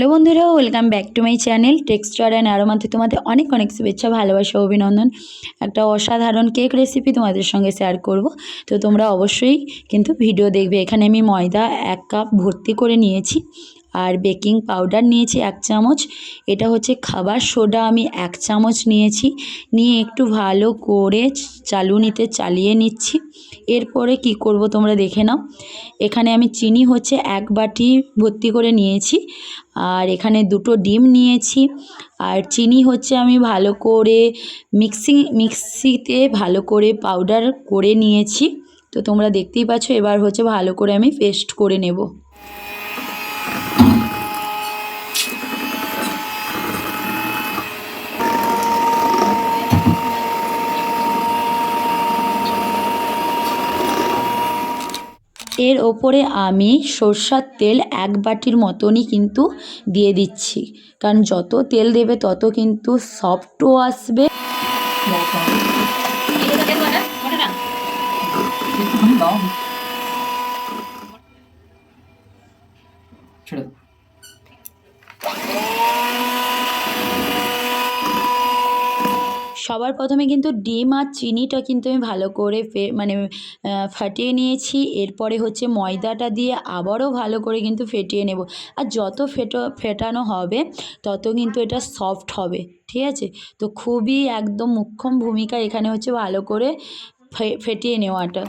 Hello বন্ধুরা, welcome back to my channel texture and অ্যারোমাতে তোমাদের অনেক অনেক শুভেচ্ছা, ভালোবাসা, অভিনন্দন। একটা অসাধারণ কেক রেসিপি তোমাদের সঙ্গে শেয়ার করব, তো তোমরা অবশ্যই কিন্তু ভিডিও দেখবে। এখানে আমি ময়দা 1 কাপ ভর্তি করে নিয়েছি, আর বেকিং পাউডার নিয়েছি 1 চামচ। এটা হচ্ছে খাবার সোডা আমি 1 চামচ নিয়েছি। নিয়ে একটু ভালো করে চালুনিতে চালিয়ে নিচ্ছি। এরপরে কি করব তোমরা দেখে নাও। এখানে আমি চিনি হচ্ছে 1 বাটি ভর্তি করে নিয়েছি, আর এখানে 2টো ডিম নিয়েছি। আর চিনি হচ্ছে আমি ভালো করে মিক্সিতে ভালো করে পাউডার করে নিয়েছি। তো তোমরা দেখতেই পাচ্ছ, এবার হচ্ছে ভালো করে আমি পেস্ট করে নেব। এর ওপরে আমি সরষার তেল 1 বাটির মতনই কিন্তু দিয়ে দিচ্ছি, কারণ যত তেল দেবে তত কিন্তু সফটও আসবে। সবার প্রথমে কিন্তু ডিম আর চিনিটা কিন্তু আমি ভালো করে ফাটিয়ে নিয়েছি। এরপরে হচ্ছে ময়দাটা দিয়ে আবারও ভালো করে কিন্তু ফেটিয়ে নেব। আর যত ফেটানো হবে তত কিন্তু এটা সফট হবে, ঠিক আছে? তো খুবই একদম মুখ্যম ভূমিকা এখানে হচ্ছে ভালো করে ফেটিয়ে নেওয়াটা।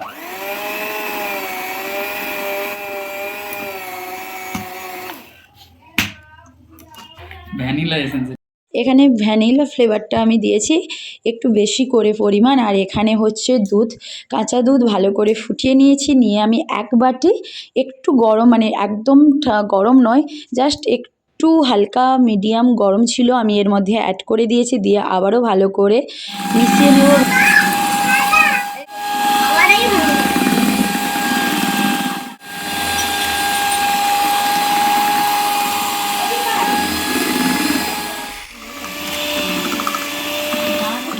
ভ্যানিলা এসেন্স এখানে ভ্যানিলা ফ্লেভারটা আমি দিয়েছি একটু বেশি করে পরিমাণ। আর এখানে হচ্ছে দুধ, কাঁচা দুধ ভালো করে ফুটিয়ে নিয়েছি। নিয়ে আমি 1 বাটি একটু গরম, মানে একদম গরম নয়, জাস্ট একটু হালকা মিডিয়াম গরম ছিল, আমি এর মধ্যে অ্যাড করে দিয়েছি। দিয়ে আবারও ভালো করে মিশিয়ে নেব।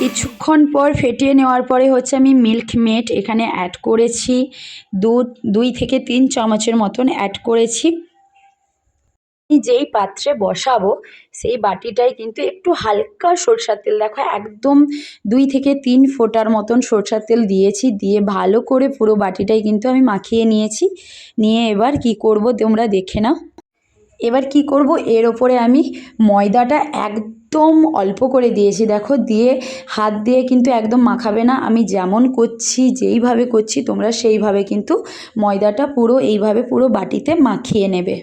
কিছুক্ষণ পর ফেটিয়ে নেওয়ার পরে হচ্ছে আমি মিল্ক মেড এখানে অ্যাড করেছি, 2 থেকে 3 চামচের মতন অ্যাড করেছি। যেই পাত্রে বসাবো সেই বাটিটায় কিন্তু একটু হালকা সরষার তেল, দেখো একদম 2 থেকে 3 ফোঁটার মতন সরষার তেল দিয়েছি। দিয়ে ভালো করে পুরো বাটিটাই কিন্তু আমি মাখিয়ে নিয়েছি। নিয়ে এবার কি করব তোমরা দেখে নাও। এবার কি করব, এর ওপরে আমি ময়দাটা একদম অল্প করে দিয়েছি, দেখো। দিয়ে হাত দিয়ে কিন্তু একদম মাখাবে না, আমি যেমন করছি যেইভাবে করছি তোমরা সেইভাবে কিন্তু ময়দাটা পুরো এইভাবে পুরো বাটিতে মাখিয়ে নেবে।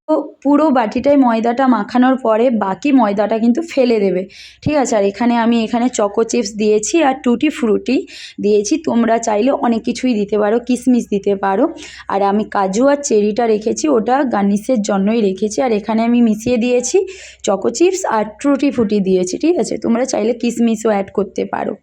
তো পুরো বাটিটায় ময়দাটা মাখানোর পরে বাকি ময়দাটা কিন্তু ফেলে দেবে, ঠিক আছে? আর এখানে চকো চিপস দিয়েছি আর টুটি ফ্রুটি দিয়েছি। তোমরা চাইলে অনেক কিছুই দিতে পারো, কিশমিশ দিতে পারো। আর আমি কাজু আর চেরিটা রেখেছি, ওটা গার্নিশের জন্যই রেখেছি। আর এখানে আমি মিশিয়ে দিয়েছি চকো চিপস আর টুটি ফ্রুটি দিয়েছি, ঠিক আছে? তোমরা চাইলে কিশমিশও অ্যাড করতে পারো।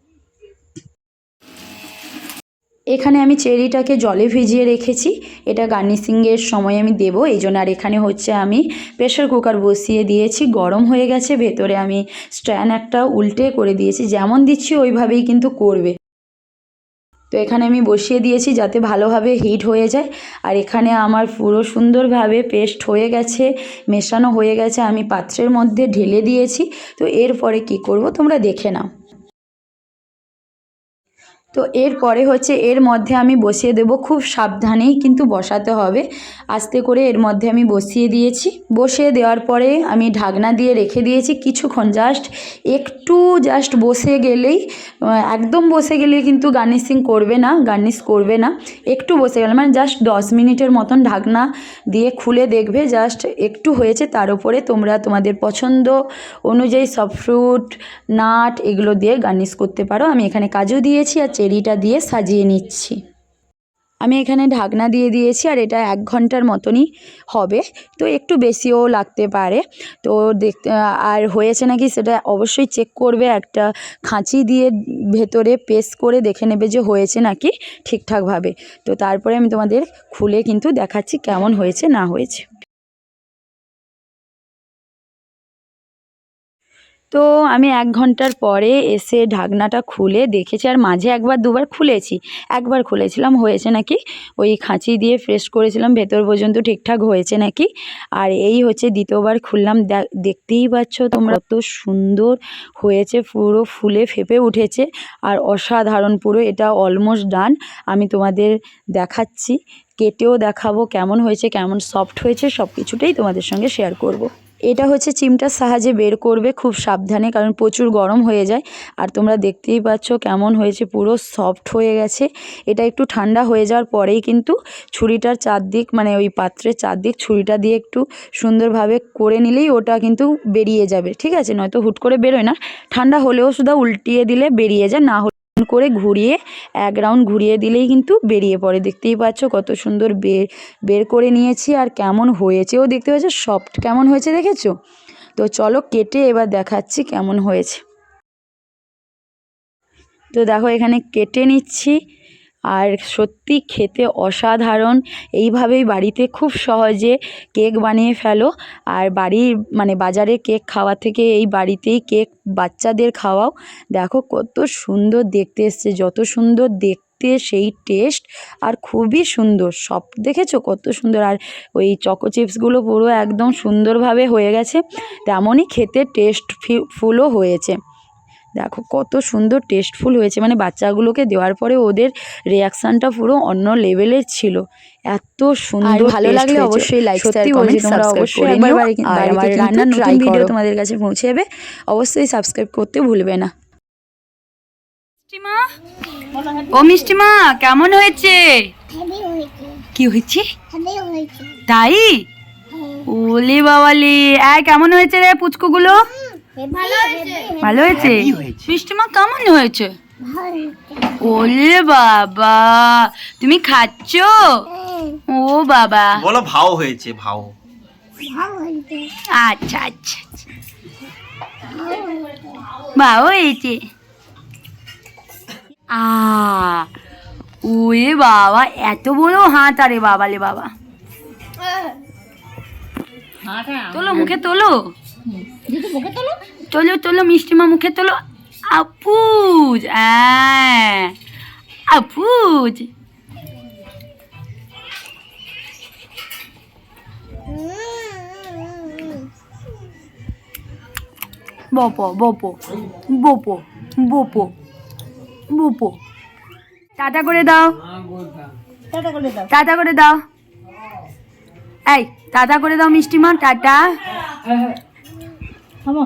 এখানে আমি চেরিটাকে জলে ভিজিয়ে রেখেছি, এটা গার্নিশিংয়ের সময় আমি দেবো এই জন্য। আর এখানে হচ্ছে আমি প্রেশার কুকার বসিয়ে দিয়েছি, গরম হয়ে গেছে। ভেতরে আমি স্ট্যান্ড একটা উল্টে করে দিয়েছি, যেমন দিচ্ছি ওইভাবেই কিন্তু করবে। তো এখানে আমি বসিয়ে দিয়েছি যাতে ভালোভাবে হিট হয়ে যায়। আর এখানে আমার পুরো সুন্দরভাবে পেস্ট হয়ে গেছে, মেশানো হয়ে গেছে, আমি পাত্রের মধ্যে ঢেলে দিয়েছি। তো এরপরে কি করব তোমরা দেখে নাও। তো এরপরে হচ্ছে এর মধ্যে আমি বসিয়ে দেব, খুব সাবধানেই কিন্তু বসাতে হবে, আস্তে করে। এর মধ্যে আমি বসিয়ে দিয়েছি। বসিয়ে দেওয়ার পরে আমি ঢাকনা দিয়ে রেখে দিয়েছি কিছুক্ষণ। জাস্ট বসে গেলেই, একদম বসে গেলে কিন্তু গার্নিশ করবে না। একটু বসে গেলে মানে জাস্ট 10 মিনিটের মতন ঢাকনা দিয়ে খুলে দেখবে জাস্ট একটু হয়েছে। তার উপরে তোমরা তোমাদের পছন্দ অনুযায়ী সব ফ্রুট, নাট এগুলো দিয়ে গার্নিশ করতে পারো। আমি এখানে কাজু দিয়েছি আর চেরিটা দিয়ে সাজিয়ে নিচ্ছি। আমি এখানে ঢাকনা দিয়ে দিয়েছি, আর এটা 1 ঘন্টার মতনই হবে, তো একটু বেশিও লাগতে পারে। তো দেখতে আর হয়েছে নাকি সেটা অবশ্যই চেক করবে, একটা খাঁচি দিয়ে ভেতরে পেস্ট করে দেখে নেবে যে হয়েছে নাকি ঠিকঠাকভাবে। তো তারপরে আমি তোমাদের খুলে কিন্তু দেখাচ্ছি কেমন হয়েছে না হয়েছে। তো আমি 1 ঘন্টার পরে এসে ঢাকনাটা খুলে দেখেছি, আর মাঝে একবার দুবার খুলেছি, একবার খুলেছিলাম হয়েছে নাকি, ওই খাঁচি দিয়ে ফ্রেশ করেছিলাম ভেতর পর্যন্ত ঠিকঠাক হয়েছে নাকি। আর এই হচ্ছে দ্বিতীয়বার খুললাম, দেখতেই পাচ্ছ তোমরা কত সুন্দর হয়েছে, পুরো ফুলে ফেপে উঠেছে আর অসাধারণ পুরো। এটা অলমোস্ট ডান। আমি তোমাদের দেখাচ্ছি, কেটেও দেখাবো কেমন হয়েছে, কেমন সফট হয়েছে, সব কিছুটাই তোমাদের সঙ্গে শেয়ার করব। এটা হচ্ছে চিমটার সাহায্যে বের করবে খুব সাবধানে, কারণ প্রচুর গরম হয়ে যায়। আর তোমরা দেখতেই পাচ্ছ কেমন হয়েছে, পুরো সফট হয়ে গেছে। এটা একটু ঠান্ডা হয়ে যাওয়ার পরেই কিন্তু ছুরিটার চারদিক, মানে ওই পাত্রের চারদিক ছুরিটা দিয়ে একটু সুন্দরভাবে করে নিলেই ওটা কিন্তু বেরিয়ে যাবে, ঠিক আছে? নয়তো হুট করে বেরোয় না, ঠান্ডা হলেও শুধু উল্টিয়ে দিলে বেরিয়ে যায়, না হলে করে ঘুরিয়ে 1 রাউন্ড ঘুরিয়ে দিলেই কিন্তু বেরিয়ে পড়ে। দেখতেই পাচ্ছ কত সুন্দর বের করে নিয়েছি, আর কেমন হয়েছেও দেখতে পাচ্ছ, সফট কেমন হয়েছে দেখেছো? তো চলো কেটে এবার দেখাচ্ছি কেমন হয়েছে। তো দেখো এখানে কেটে নিচ্ছি, আর সত্যি খেতে অসাধারণ। এইভাবেই বাড়িতে খুব সহজে কেক বানিয়ে ফেলো। আর মানে বাজারে কেক খাওয়া থেকে এই বাড়িতেই কেক বাচ্চাদের খাওয়াও। দেখো কত সুন্দর দেখতে এসছে, যত সুন্দর দেখতে সেই টেস্ট, আর খুবই সুন্দর সব। দেখেছো কত সুন্দর? আর ওই চকো চিপসগুলো পুরো একদম সুন্দরভাবে হয়ে গেছে, তেমনই খেতে টেস্টফুলও হয়েছে। দেখো কত সুন্দর টেস্টফুল হয়েছে, মানে বাচ্চাগুলোকে দেওয়ার পরে ওদের রিয়াকশানটা পুরো অন্য লেভেলের ছিল, এত সুন্দর। ভালো লাগলে অবশ্যই লাইক শেয়ার কমেন্ট তোমরা অবশ্যই একবার বাড়িতে আমার রান্নার নতুন ভিডিও তোমাদের কাছে পৌঁছে যাবে, অবশ্যই সাবস্ক্রাইব করতে ভুলবে না। ও মিষ্টিমা কেমন হয়েছে? কি হয়েছে তাই? ওলে বাবালে, কেমন হয়েছে রে পুচকুগুলো? ভালো হয়েছে। মিষ্টিমা কেমন হয়েছে? ওলে বাবা, তুমি খাচ্ছ? ও বাবা, বলো ভাও হয়েছে, ভাও। আচ্ছা আচ্ছা, ভাও হয়েছে। ওরে বাবা, এত বড় হাত, আরে বাবা লে বাবা। তোলো মুখে তোলো, তোলো তোলো মিষ্টিমা মুখে তোলো। আপুজ, আপুজ। বপো বপো বপো বপো বপো। টাটা করে দাও, টাটা করে দাও, এই টাটা করে দাও মিষ্টিমা, টাটা।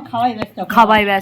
খাওয়াই ব্যস্ত।